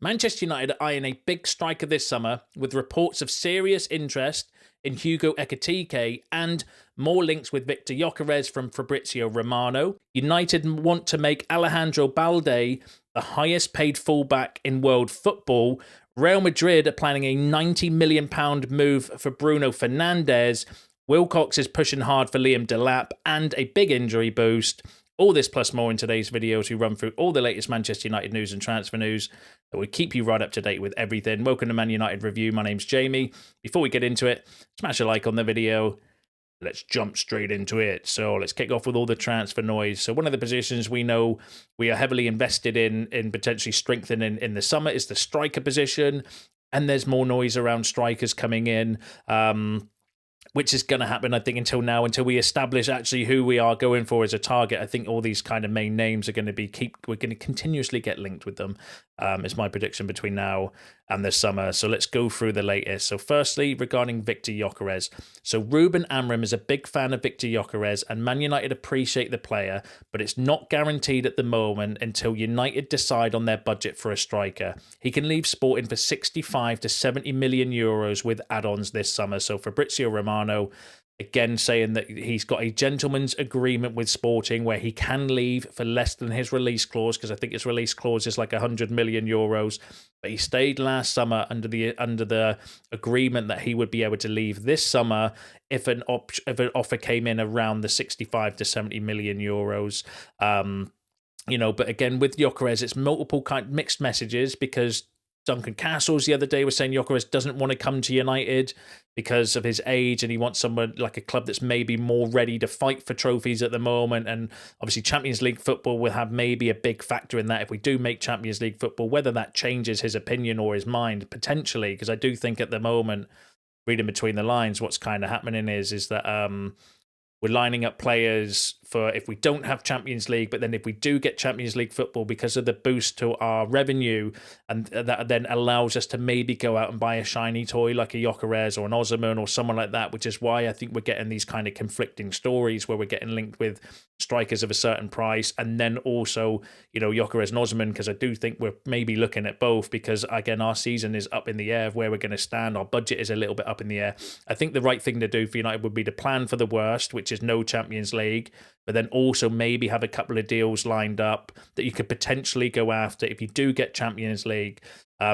Manchester United are eyeing a big striker this summer, with reports of serious interest in Hugo Ekitike and more links with Viktor Gyokeres from Fabrizio Romano. United want to make Alejandro Balde the highest paid fullback in world football. Real Madrid are planning a £90 million move for Bruno Fernandes. Wilcox is pushing hard for Liam Delap and a big injury boost. All this plus more in today's video as we run through all the latest Manchester United news and transfer news that will keep you right up to date with everything. Welcome to Man United Review. My name's Jamie. Before we get into it, smash a like on the video. Let's jump straight into it. So let's kick off with all the transfer noise. So one of the positions we know we are heavily invested in potentially strengthening in the summer is the striker position. And there's more noise around strikers coming in. Which is going to happen, I think, until we establish actually who we are going for as a target. I think all these kind of main names are going to be we're going to continuously get linked with them. Is my prediction between now and the summer. So let's go through the latest. So firstly, regarding Viktor Gyokeres. So Ruben Amorim is a big fan of Viktor Gyokeres, and Man United appreciate the player, but it's not guaranteed at the moment until United decide on their budget for a striker. He can leave Sporting for 65 to 70 million euros with add-ons this summer. So Fabrizio Romano, again, saying that he's got a gentleman's agreement with Sporting where he can leave for less than his release clause, because I think his release clause is like 100 million euros. But he stayed last summer under the agreement that he would be able to leave this summer if an offer came in around the 65 to 70 million euros. But again, with Gyokeres, it's multiple mixed messages, because Duncan Castles the other day was saying Gyokeres doesn't want to come to United because of his age, and he wants someone like a club that's maybe more ready to fight for trophies at the moment. And obviously Champions League football will have maybe a big factor in that if we do make Champions League football, whether that changes his opinion or his mind potentially, because I do think at the moment, reading between the lines, what's kind of happening is that we're lining up players for if we don't have Champions League, but then if we do get Champions League football, because of the boost to our revenue, and that then allows us to maybe go out and buy a shiny toy like a Gyokeres or an Osimhen or someone like that, which is why I think we're getting these kind of conflicting stories where we're getting linked with strikers of a certain price, and then also, Gyokeres and Osimhen, because I do think we're maybe looking at both, because again, our season is up in the air of where we're going to stand. Our budget is a little bit up in the air. I think the right thing to do for United would be to plan for the worst, which is no Champions League, but then also maybe have a couple of deals lined up that you could potentially go after if you do get Champions League,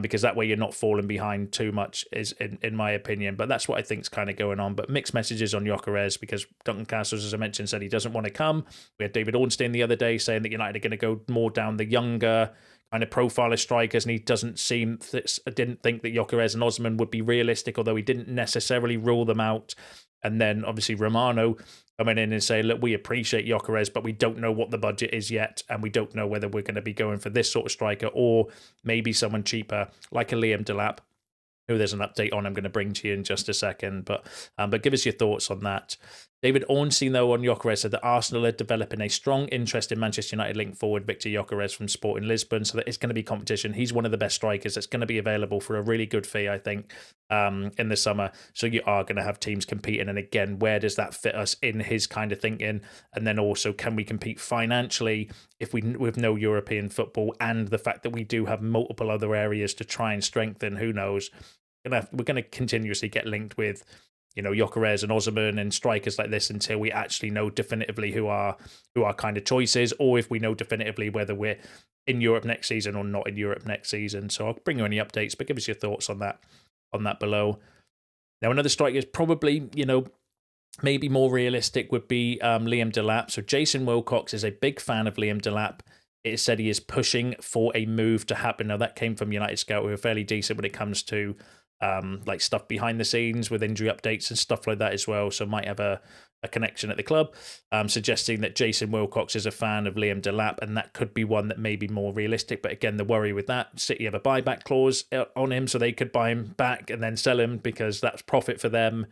because that way you're not falling behind too much, is in my opinion. But that's what I think is kind of going on. But mixed messages on Gyokeres, because Duncan Castles, as I mentioned, said he doesn't want to come. We had David Ornstein the other day saying that United are going to go more down the younger kind of profile of strikers, and he didn't think that Gyokeres and Osimhen would be realistic, although he didn't necessarily rule them out. And then obviously Romano coming in and saying, look, we appreciate Gyokeres, but we don't know what the budget is yet, and we don't know whether we're going to be going for this sort of striker or maybe someone cheaper like a Liam Delap, who there's an update on I'm going to bring to you in just a second. But give us your thoughts on that. David Ornstein, though, on Gyokeres said that Arsenal are developing a strong interest in Manchester United link forward Viktor Gyokeres from Sporting Lisbon, so that it's going to be competition. He's one of the best strikers that's going to be available for a really good fee, I think, in the summer. So you are going to have teams competing. And again, where does that fit us in his kind of thinking? And then also, can we compete financially if with no European football, and the fact that we do have multiple other areas to try and strengthen? Who knows? We're going to continuously get linked with Gyokeres and Osimhen and strikers like this until we actually know definitively who our kind of choices, or if we know definitively whether we're in Europe next season or not in Europe next season. So I'll bring you any updates, but give us your thoughts on that below. Now, another striker is probably, maybe more realistic would be Liam Delap. So Jason Wilcox is a big fan of Liam Delap. It is said he is pushing for a move to happen. Now, that came from United Scout, who are fairly decent when it comes to like stuff behind the scenes with injury updates and stuff like that as well. So might have a connection at the club, suggesting that Jason Wilcox is a fan of Liam Delap, and that could be one that may be more realistic. But again, the worry with that, City have a buyback clause on him, so they could buy him back and then sell him, because that's profit for them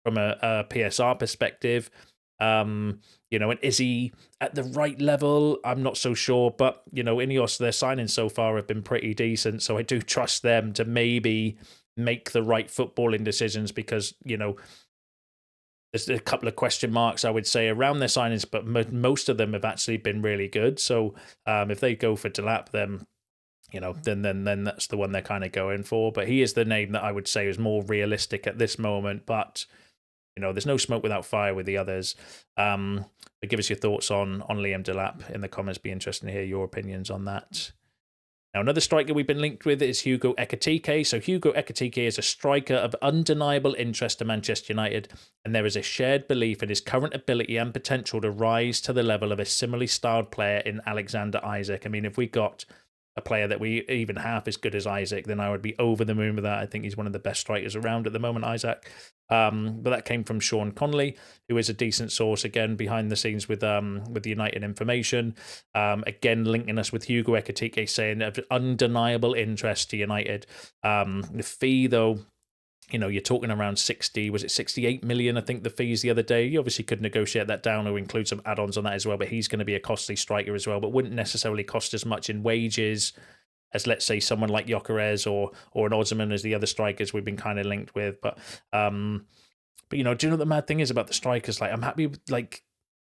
from a PSR perspective. And is he at the right level? I'm not so sure, but Ineos, their signings so far have been pretty decent, so I do trust them to maybe make the right footballing decisions, because there's a couple of question marks, I would say, around their signings, but most of them have actually been really good. So if they go for Delap, then then that's the one they're kind of going for. But he is the name that I would say is more realistic at this moment. But there's no smoke without fire with the others. But give us your thoughts on Liam Delap in the comments. Be interesting to hear your opinions on that. Now, another striker we've been linked with is Hugo Ekitike. So Hugo Ekitike is a striker of undeniable interest to Manchester United, and there is a shared belief in his current ability and potential to rise to the level of a similarly styled player in Alexander Isak. I mean, if we got a player that we even half as good as Isak, then I would be over the moon with that. I think he's one of the best strikers around at the moment, Isak. But that came from Sean Connolly, who is a decent source, again, behind the scenes with United information. Again, linking us with Hugo Ekitike, saying of undeniable interest to United. The fee, though, you're talking around 68 million, I think the fees the other day. You obviously could negotiate that down or include some add-ons on that as well, but he's going to be a costly striker as well, but wouldn't necessarily cost as much in wages as, let's say, someone like Gyokeres or an Osman as the other strikers we've been kind of linked with. But do you know what the mad thing is about the strikers? Like, I'm happy, like,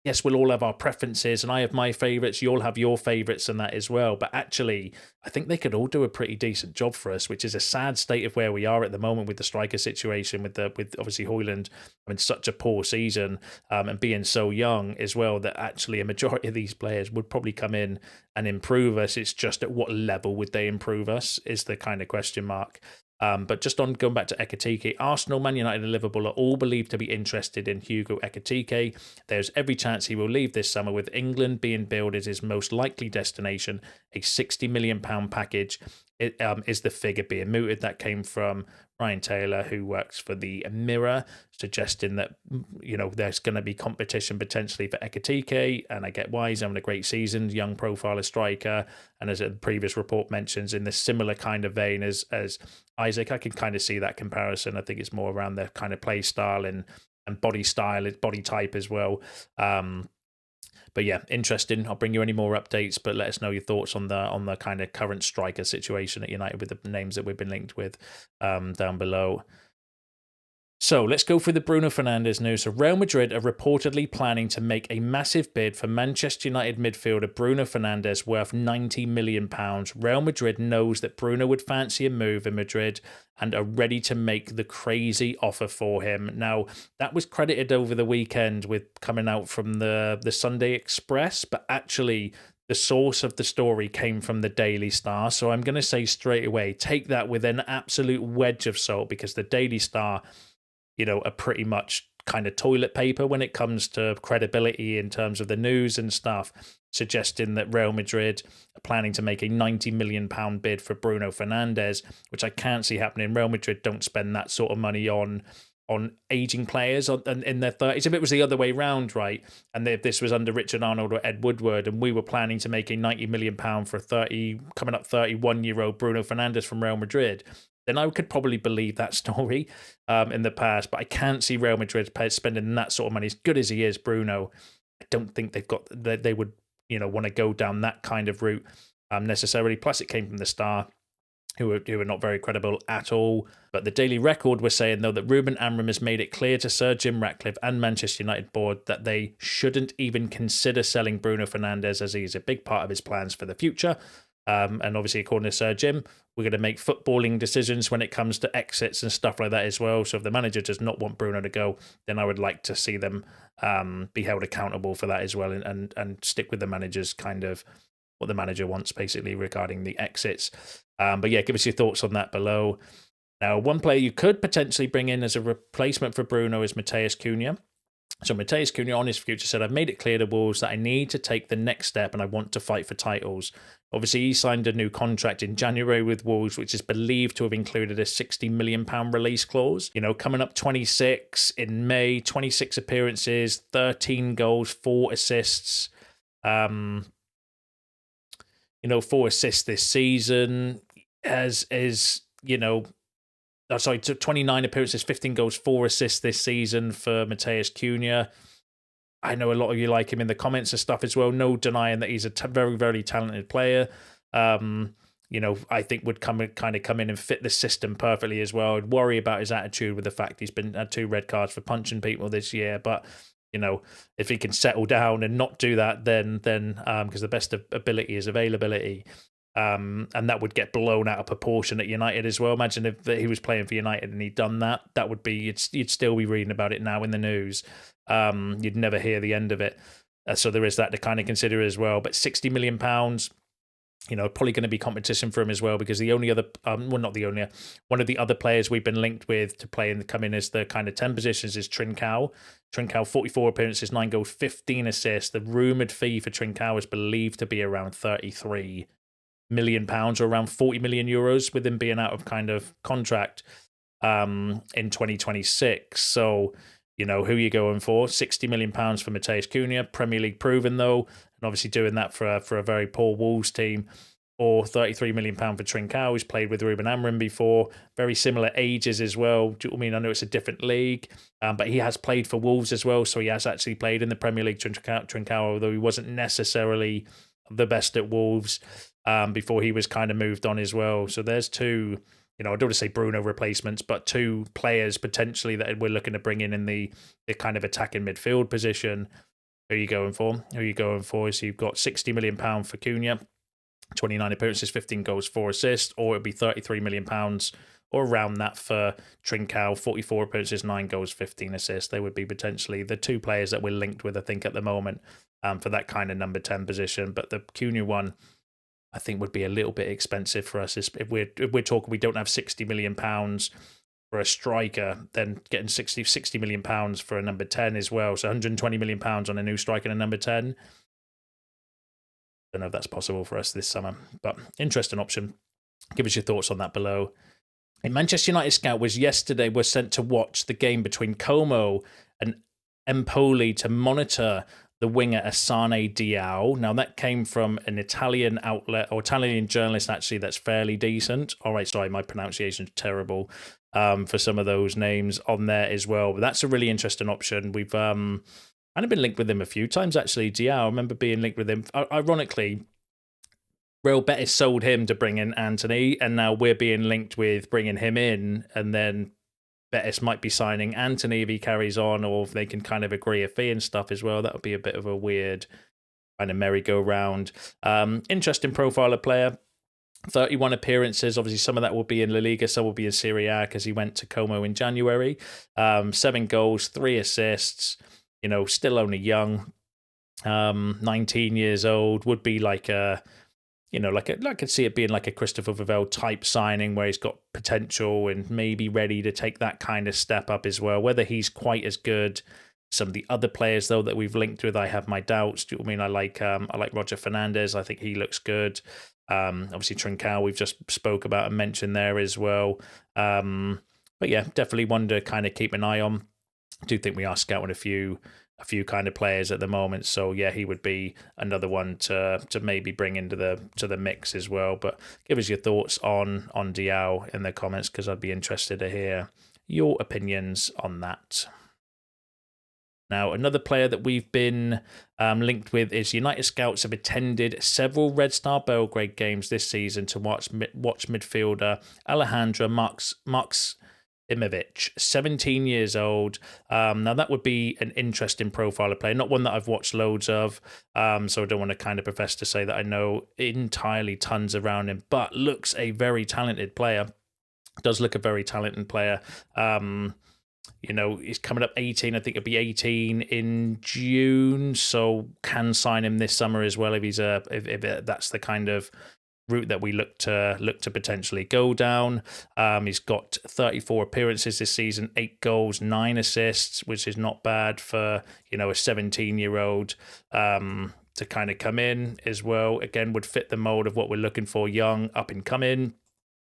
yes, we'll all have our preferences, and I have my favourites, you'll have your favourites and that as well. But actually, I think they could all do a pretty decent job for us, which is a sad state of where we are at the moment with the striker situation, with obviously Højlund having such a poor season and being so young as well, that actually a majority of these players would probably come in and improve us. It's just at what level would they improve us is the kind of question mark. But just on going back to Ekitike, Arsenal, Man United and Liverpool are all believed to be interested in Hugo Ekitike. There's every chance he will leave this summer, with England being billed as his most likely destination. A £60 million package is the figure being mooted. That came from Ryan Taylor, who works for the Mirror, suggesting that there's going to be competition potentially for Ekitike, and I get why. He's having a great season, young profile striker, and as a previous report mentions, in the similar kind of vein as Isak. I can kind of see that comparison. I think it's more around their kind of play style and body style, body type as well. But yeah, interesting. I'll bring you any more updates, but let us know your thoughts on the kind of current striker situation at United with the names that we've been linked with down below. So let's go through the Bruno Fernandes news. So Real Madrid are reportedly planning to make a massive bid for Manchester United midfielder Bruno Fernandes worth £90 million. Real Madrid knows that Bruno would fancy a move in Madrid and are ready to make the crazy offer for him. Now, that was credited over the weekend with coming out from the Sunday Express, but actually the source of the story came from the Daily Star. So I'm going to say straight away, take that with an absolute wedge of salt, because the Daily Star, are pretty much kind of toilet paper when it comes to credibility in terms of the news and stuff, suggesting that Real Madrid are planning to make a £90 million bid for Bruno Fernandes, which I can't see happening. Real Madrid don't spend that sort of money on aging players in their 30s. If it was the other way round, right, and if this was under Richard Arnold or Ed Woodward, and we were planning to make a £90 million for coming up 31-year-old Bruno Fernandes from Real Madrid, then I could probably believe that story in the past. But I can't see Real Madrid spending that sort of money. As good as he is, Bruno, I don't think they would want to go down that kind of route necessarily. Plus, it came from the Star, who are not very credible at all. But the Daily Record was saying, though, that Ruben Amorim has made it clear to Sir Jim Ratcliffe and Manchester United board that they shouldn't even consider selling Bruno Fernandes, as he is a big part of his plans for the future. And obviously, according to Sir Jim, we're going to make footballing decisions when it comes to exits and stuff like that as well. So if the manager does not want Bruno to go, then I would like to see them be held accountable for that as well, and stick with the manager's kind of what the manager wants, basically, regarding the exits. But yeah, give us your thoughts on that below. Now, one player you could potentially bring in as a replacement for Bruno is Matheus Cunha. So Matheus Cunha on his future said, I've made it clear to Wolves that I need to take the next step and I want to fight for titles. Obviously, he signed a new contract in January with Wolves, which is believed to have included a £60 million release clause. Coming up 26 in May, 26 appearances, 13 goals, 4 assists. 4 assists this season, so 29 appearances, 15 goals, 4 assists this season for Matheus Cunha. I know a lot of you like him in the comments and stuff as well. No denying that he's a very, very talented player. I think would come in and fit the system perfectly as well. I'd worry about his attitude with the fact he's had 2 red cards for punching people this year. But if he can settle down and not do that, then because the best ability is availability. And that would get blown out of proportion at United as well. Imagine if he was playing for United and he'd done that. That would be, you'd still be reading about it now in the news. You'd never hear the end of it. So there is that to kind of consider as well. But £60 million, probably going to be competition for him as well, because the only other, not the only, one of the other players we've been linked with to play and come in as the kind of 10 positions is Trincao. Trincao, 44 appearances, 9 goals, 15 assists. The rumoured fee for Trincao is believed to be around £33 million or around 40 million euros, with him being out of kind of contract in 2026. So, who are you going for? £60 million for Matheus Cunha, Premier League proven though, and obviously doing that for a very poor Wolves team. Or £33 million for Trincao, who's played with Ruben Amorim before, very similar ages as well. Do you know what I mean? I know it's a different league, but he has played for Wolves as well, so he has actually played in the Premier League, Trincao, although he wasn't necessarily the best at Wolves before he was kind of moved on as well. So there's two, I don't want to say Bruno replacements, but two players potentially that we're looking to bring in the kind of attacking midfield position. Who are you going for? So you've got £60 million for Cunha, 29 appearances, 15 goals, 4 assists, or it'd be £33 million or around that for Trincao, 44 appearances, 9 goals, 15 assists. They would be potentially the two players that we're linked with, I think, at the moment for that kind of number 10 position. But the Cunha one, I think, would be a little bit expensive for us. If we're talking, we don't have £60 million for a striker, then getting £60 million for a number 10 as well. So £120 million on a new striker and a number 10. Don't know if that's possible for us this summer, but interesting option. Give us your thoughts on that below. A Manchester United scout was sent to watch the game between Como and Empoli to monitor the winger Assane Diao. Now, that came from an Italian outlet, or Italian journalist, actually, that's fairly decent. All right, sorry, my pronunciation's terrible for some of those names on there as well. But that's a really interesting option. We've kind of been linked with him a few times, actually. Diao, I remember being linked with him. Ironically, Real Betis sold him to bring in Antony, and now we're being linked with bringing him in, and then Betis might be signing Antony if he carries on, or if they can kind of agree a fee and stuff as well. That would be a bit of a weird kind of merry-go-round. Interesting profile of player. 31 appearances. Obviously, some of that will be in La Liga, some will be in Serie A because he went to Como in January. 7 goals, 3 assists. Still only young. 19 years old. Would be like a... I could see it being like a Christopher Vivell type signing where he's got potential and maybe ready to take that kind of step up as well. Whether he's quite as good, some of the other players though that we've linked with, I have my doubts. Do you know what I mean? I like Roger Fernandes. I think he looks good. Obviously Trincao we've just spoke about and mentioned there as well. But yeah, definitely one to kind of keep an eye on. I do think we are scouting a few kind of players at the moment, so yeah, he would be another one to maybe bring into the mix as well. But give us your thoughts on Diao in the comments, because I'd be interested to hear your opinions on that. Now, another player that we've been linked with is United scouts have attended several Red Star Belgrade games this season to watch midfielder Alejandro Maksimović, 17 years old. Now, that would be an interesting profile of player, not one that I've watched loads of, so I don't want to kind of profess to say that I know entirely tons around him, but looks a very talented player. Does look a very talented player. He's coming up 18. I think it'll be 18 in June, so can sign him this summer as well if that's the kind of route that we look to potentially go down. He's got 34 appearances this season, 8 goals, 9 assists, which is not bad for a 17-year-old to kind of come in as well. Again, would fit the mold of what we're looking for: young, up and coming,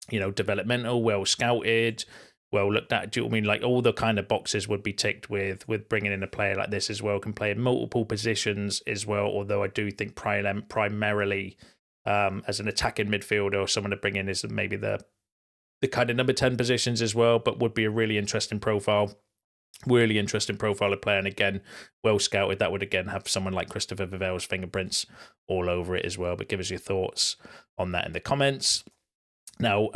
developmental, well scouted, well looked at. Do you know what I mean? Like, all the kind of boxes would be ticked with bringing in a player like this as well. Can play in multiple positions as well, although I do think primarily as an attacking midfielder or someone to bring in is maybe the kind of number 10 positions as well, but would be a really interesting profile of player. And again, well scouted. That would again have someone like Christopher Vivell's fingerprints all over it as well. But give us your thoughts on that in the comments. Now,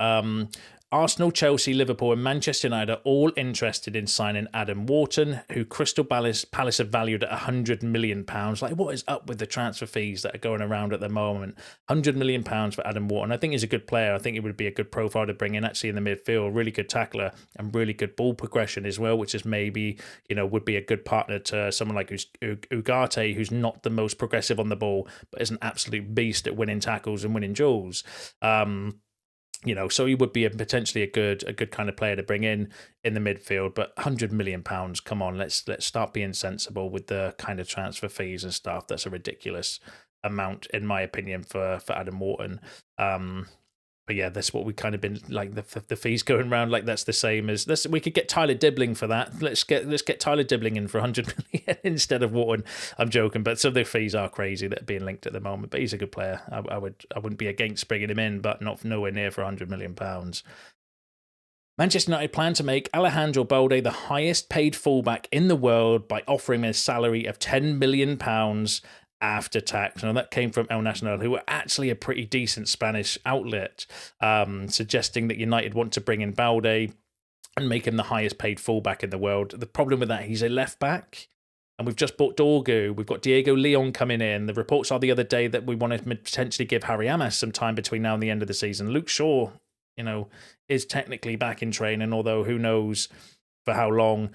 Arsenal, Chelsea, Liverpool and Manchester United are all interested in signing Adam Wharton, who Crystal Palace have valued at £100 million. Like, what is up with the transfer fees that are going around at the moment? £100 million for Adam Wharton. I think he's a good player. I think he would be a good profile to bring in actually in the midfield. Really good tackler and really good ball progression as well, which is maybe, would be a good partner to someone like Ugarte, who's not the most progressive on the ball, but is an absolute beast at winning tackles and winning duels. So he would be potentially a good kind of player to bring in the midfield. But £100 million, come on, let's start being sensible with the kind of transfer fees and stuff. That's a ridiculous amount, in my opinion, for Adam Wharton. But yeah, that's what we kind of been like, the fees going around. Like, that's the same as this. We could get Tyler Dibbling for that. Let's get Tyler Dibbling in for 100 million instead of Wharton. I'm joking, but some of the fees are crazy that are being linked at the moment. But he's a good player. I wouldn't be against bringing him in, but nowhere near for £100 million. Manchester United plan to make Alejandro Balde the highest paid fullback in the world by offering him a salary of £10 million after tax. Now, that came from El Nacional, who are actually a pretty decent Spanish outlet, suggesting that United want to bring in Balde and make him the highest paid fullback in the world. The problem with that, he's a left back, and we've just bought Dorgu. We've got Diego Leon coming in. The reports are the other day that we want to potentially give Harry Amas some time between now and the end of the season. Luke Shaw, is technically back in training, although who knows for how long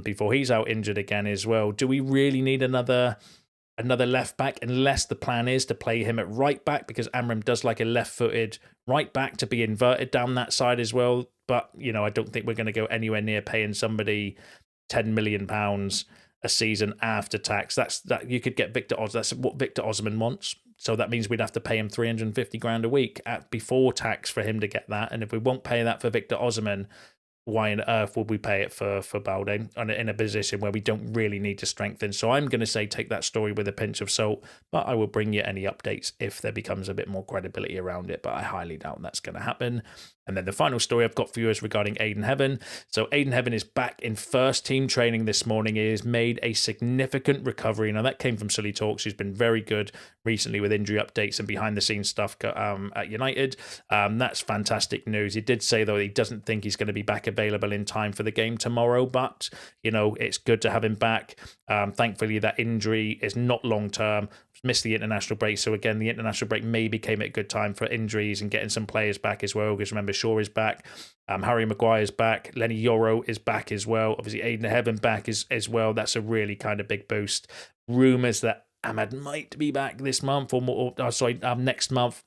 before he's out injured again as well. Do we really need another left back, unless the plan is to play him at right back, because Amram does like a left-footed right back to be inverted down that side as well. But, I don't think we're going to go anywhere near paying somebody £10 million a season after tax. That you could get Victor Oz. That's what Victor Osman wants. So that means we'd have to pay him 350 grand a week before tax for him to get that. And if we won't pay that for Victor Osman, why on earth would we pay it for Balde in a position where we don't really need to strengthen? So I'm going to say take that story with a pinch of salt, but I will bring you any updates if there becomes a bit more credibility around it, but I highly doubt that's going to happen. And then the final story I've got for you is regarding Aiden Heaven. So Aiden Heaven is back in first team training this morning. He has made a significant recovery. Now, that came from Silly Talks, who's been very good recently with injury updates and behind the scenes stuff at United. That's fantastic news. He did say, though, he doesn't think he's going to be back available in time for the game tomorrow, but, it's good to have him back. Thankfully, that injury is not long term. Missed the international break. So again, the international break maybe came at a good time for injuries and getting some players back as well. Because remember, Shaw is back. Harry Maguire's back. Lenny Yoro is back as well. Obviously, Aiden Heaven back as well. That's a really kind of big boost. Rumours that Ahmad might be back this month next month.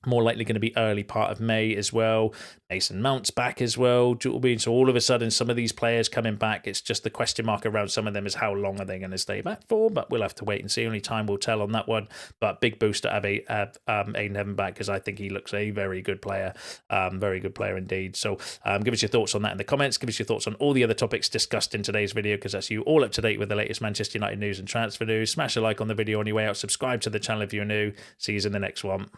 More likely going to be early part of May as well. Mason Mount's back as well. So all of a sudden, some of these players coming back, it's just the question mark around some of them is how long are they going to stay back for? But we'll have to wait and see. Only time will tell on that one. But big boost to have Aiden Heaven back, because I think he looks a very good player. Very good player indeed. So give us your thoughts on that in the comments. Give us your thoughts on all the other topics discussed in today's video, because that's you all up to date with the latest Manchester United news and transfer news. Smash a like on the video on your way out. Subscribe to the channel if you're new. See you in the next one.